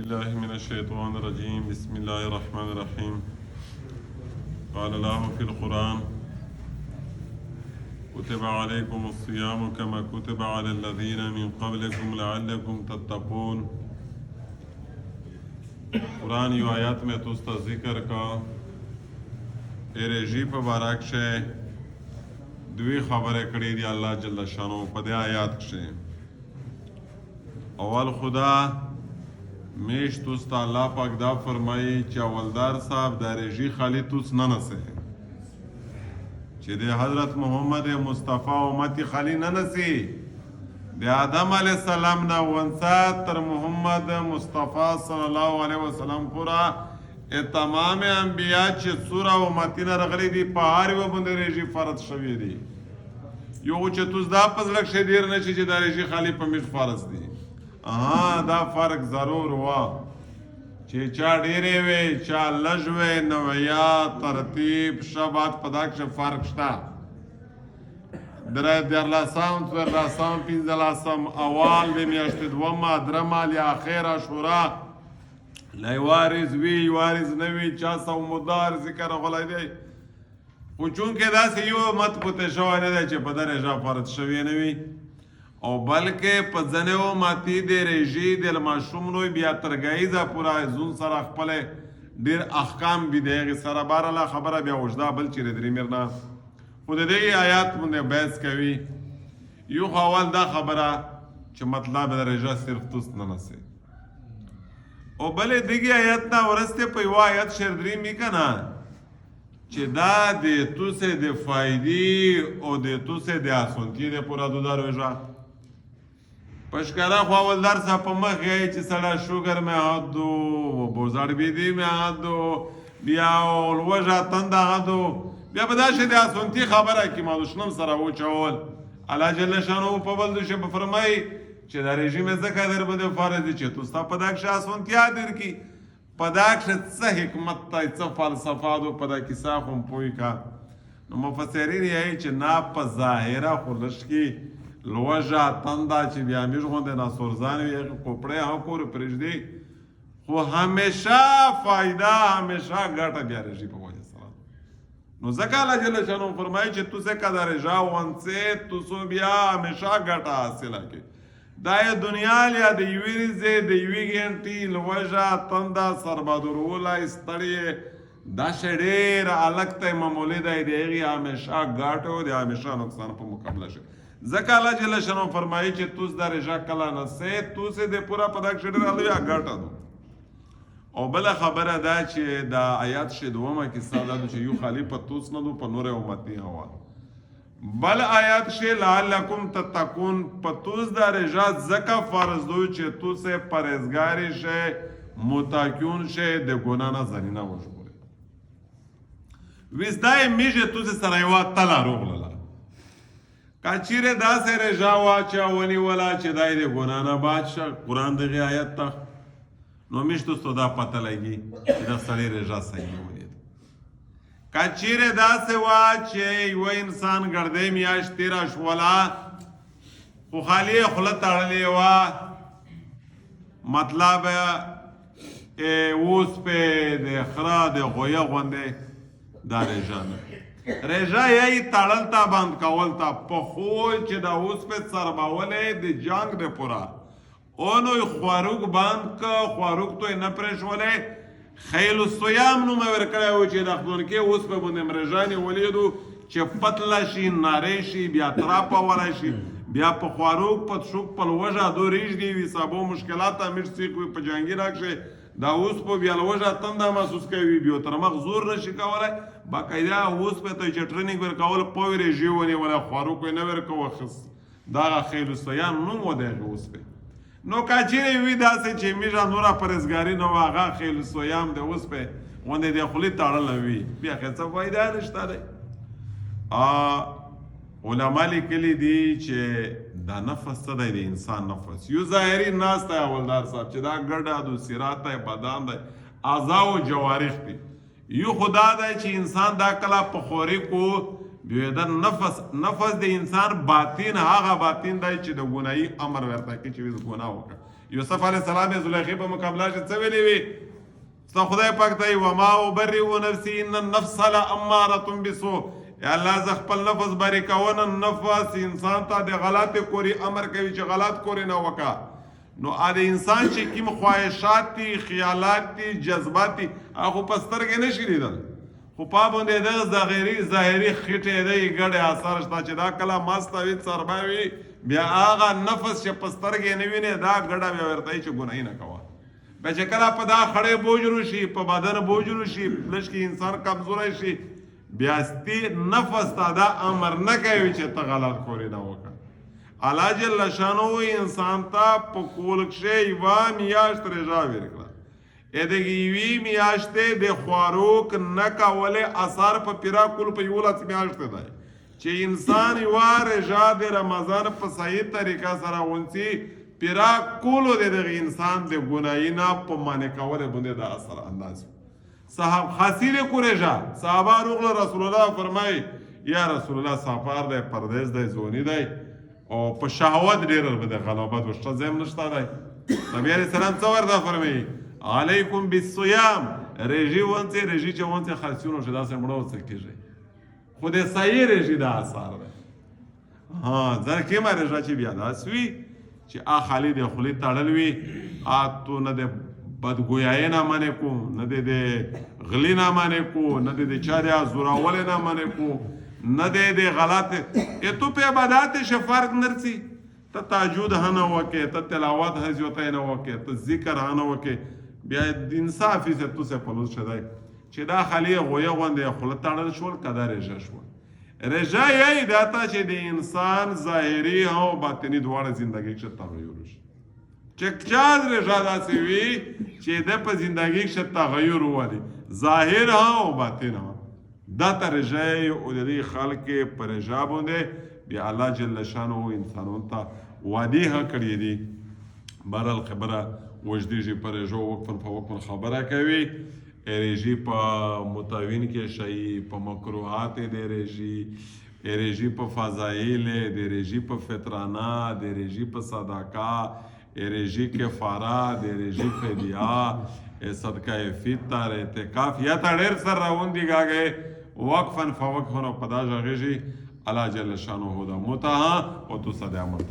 بالله من الشيطان الرجيم بسم الله الرحمن الرحيم قال الله في القرآن كتب عليكم الصيام كما كتب على الذين من قبلكم لعلكم تتقون قرآن یو آیات میں توستا ذکر کا ایرے جیپ بارک شے دوی خبر کړي دی الله جل شانو په دې آیات کې اول خدا میش توست الله پاک دا فرمایي چې اولدار صاحب دا رژی خالی توس نه نسه چې د حضرت محمد مصطفی امتی خالی نه نسی د آدم علیہ السلام نه ونسا تر محمد مصطفی صلی الله علیه وسلم پورا تمام انبیاء چې سوره امتی نه رغلی دي په هر یو باندې رژی فرض شوی دی یو چې توس دا پزړک شه دیر نه چې دا رژی خالی په میش فرض دی دا فرق ضرور وا چې چا ډیرې وي چا لږ وي نویا ترتیب شبات پداک فرق شته درې دیارلسم څوارلسم پنځلسم اول د میاشتې دومه درمه ل اخره شورا لی وارث وي وارث نه وي چا سو مدار ذکر غلی دی خو چونکې داسې یو مت پوته شوی نه دی چې په ده رژه فرض شوی نه وي او بلکې په ځنې امتي د رژي د ماشوم نوی بیا ترګایزه پوره زون سره خپل ډېر احکام بي د هغې سره بهرله خبره بیا اوږده بل چیرې درې میر نه خو د دې آیات باندې بحث کوي یو خو اول دا خبره چې مطلب د رژه صرف توس نه نسي او بلې دغې آیات نه ورسته په یوه آیات شعر درې مي که نه چې دا د توسې د فایدې او د توسې د اسونتي د پوره دوده رژه پشکارا خو اولدار صاحب په مخ یې چې سړی شوګر مې هات دو بوزاړ بیدي مې هات دو بیا لوږه تنده هات دو بیا به داسې د اسونتي خبره کې ما دشمن سره وچول الله جل شانو په بل دوشه به فرمایي چې دا رژیم ځکه در باندې فرض دي چې تو ستا په دا کښې اسونتیا درکړي په دا کښې څه حکمت دی څه فلسفه دو په دا کیسه خو م پوه کا نو مفسرین یې چې نه په ظاهره خو لږ کې لوږه تنده چې بیا میږ غوندې ناسورزان وي هغې کوپړی هم کور پرېږدي خو همیشه فایده همیشه ګټه بیا رژي په وجه سره نو ځکه الله جل شانو فرمایي چې تو څه که دا رژه ونڅې تو سو بیا همیشه ګټه حاصله کړي دا یې دنیا یا د یوې ورځې د یوې ګنټې لوږه تنده سربدرولی ستړې دا شی ډېر الګ ته معمولي دی د هغې همیشه ګټه او د همیشه نقصان په مقابله شي ځکه الله جل شانو فرمایي چې توس دا رژه کله نسې توس یې د پوره په دا کښې ډېره لویه ګټه ده او بله خبره دا چې دا آیات شې دومه کیسه دا ده چې یو خالي په توس نه دو په نور امتي هوا بل آیات شې لعلکم تتقون په توس دا رژه ځکه فرض دو چې توس یې پرهیزګارې شې متقون شې د ګناه نه ځانونه وژغورې ویس دا یې میږې توس سره یوه تله روغلله که چیرې داسې رژه واچه ونیوله چې دا یې د ګناه نه باد شه قرآن دغې آیت ته نو میش دوستو دا پته لګي چې دا سړی رژه صحیح ولید که چیرې داسې وه چې یوه انسان ګردۍ میاشت تېره شوله خو خالي یې خوله تړلې وه مطلب اوس پې د خره د غویه غوندې دا رژه نه رژه یې تړل ته بند کول ته په خو چې دا اوس پې څربولی د جنګ د پوره اونو خواروک بند که خواروک تو یې نه پرېښولی خیل الصیام نوم یې ورکړی و چې د خدونکې اوس پې باندې م رژه نیولې دو چې پتله شي ناری شي بیا تراپولی شي بیا په خواروک په تشوک په لوږه دو ریږدي وي سبو مشکلات امیر سیخ وي په جنګي راکښې دا اوس په بیا لوږه تنده محسوس کوي بیا تر مخ زور نشي کولی باقاعده اوس په ته چې ټریننګ ورکول پوی رژي ونیولی خواروک یې نه ورکوه دغه خیل الصیام نوم و د هغې اوس پې نو که چیرې وي داسې چې میږه نوره پرهیزګاري نه وه هغه خیل الصیام د اوس پې غوندې د خولې تړله وي بیا خې څه فایده نشته دی علما لیکلي دي چې دا نفس څه دی د انسان نفس یو ظاهري ناس دی اولدار صاحب چې دا ګډه د سیرات دی بدن دی اعضا و جوارح دي یو خدا دی چې انسان دا کله په خوري کو بیا دا نفس د انسان باطن هغه باطن دی چې د ګناهي امر ورته کوي چې ویل ګناه وکړه یوسف علیه السلام یې زلیخې په مقابله کې څه ویلې وي ستا خدای پاک ته وما ابرئ نفسي ان النفس لاماره بالسوء یا الله ز خپل نفس بری کوونه نفس انسان ته د غلط کوري امر کوي چې غلط کوري نه وکا نو ا انسان چې کوم خواهشات دي خیالات دي جذبات دي هغه په سترګې نشي لیدل خو په باندې د ظاهري خټې دی ګډه اثر شته چې دا کله ماستوي سرباوي بیا هغه نفس چې په سترګې نه ویني دا ګډه بیا ورته چې ګناه نه کوه بیا چې کله په دا خړې بوجرو شي په بدن بوجرو شي لږ کې انسان کمزوری شي بیا ستی نفس تا دا امر نه کوي چې ته غلط کورې نه وکړه الله جل شانو انسان ته په کول کښې یوه میاشت رژا ورکړه دغه یوې میاشتې د خوراک نه کولې اثر په پیرا کول په 11 میاشتې دی چې انسان یوه رژا د رمضان په صحیح طریقه سره ونڅي پیرا کولو د دغه انسان د ګناهي نه په مانع کولو باندې د اثر انداز صاحب حاصل کو رژا صحابه روغله رسول الله فرمای یا رسول الله سفر دی پردیس دی زونی دی او په شهوت ډېر به غلبت وشته زم نشته دی نبی علیہ السلام څه ورته فرمایي علیکم بالصیام رژی ونڅې رژی چې ونڅې خاصونو شدا سره مړو څه کیږي خو د صحیح رژی دا اثر دی ها ځکه ما رژا چې بیا دا سوي چې ا خالی د خلی تړل وي ا تو نه د بدګویای نه منې کو نه د غلی نه منې کو نه د چا د زوراول نه منې کو نه د غلط اتو په عبادت شفرق نرسي ته تهجد هنه وکې ته تلاوت حزیوته نه وکې ته ذکر هنه وکې بیا انصافي سے تو سے پلوز شدای چې دا خالی غویا غوندې خله تړل شول کدا رژا شول رژا یې داته چې د انسان ظاهري او باطنی دواړه ژوندۍ کې تغیر وشي چې چا رژا داسې وي چې د په ژوندۍ کې تغیر والي ظاهر او باطن دا ته رژا او د دې خلک پر رژا باندې بیا الله جل شانه انسانونو ته وعده کړی دي بهرحال خبره وجدیږي پر رژا وقفن فوقفن خبره کوي رژی په متوین کې شي په مکروهات د رژی په فضایل د رژی په فطرانه د رژی په صدقه رژی کفاره د رژی فدیه صدقه فطر اعتکاف یا تا ډېر سر راون دیږي وقفن فوقفن او پدا ژغېږي الله جل شانه دا متها او تو صد عمل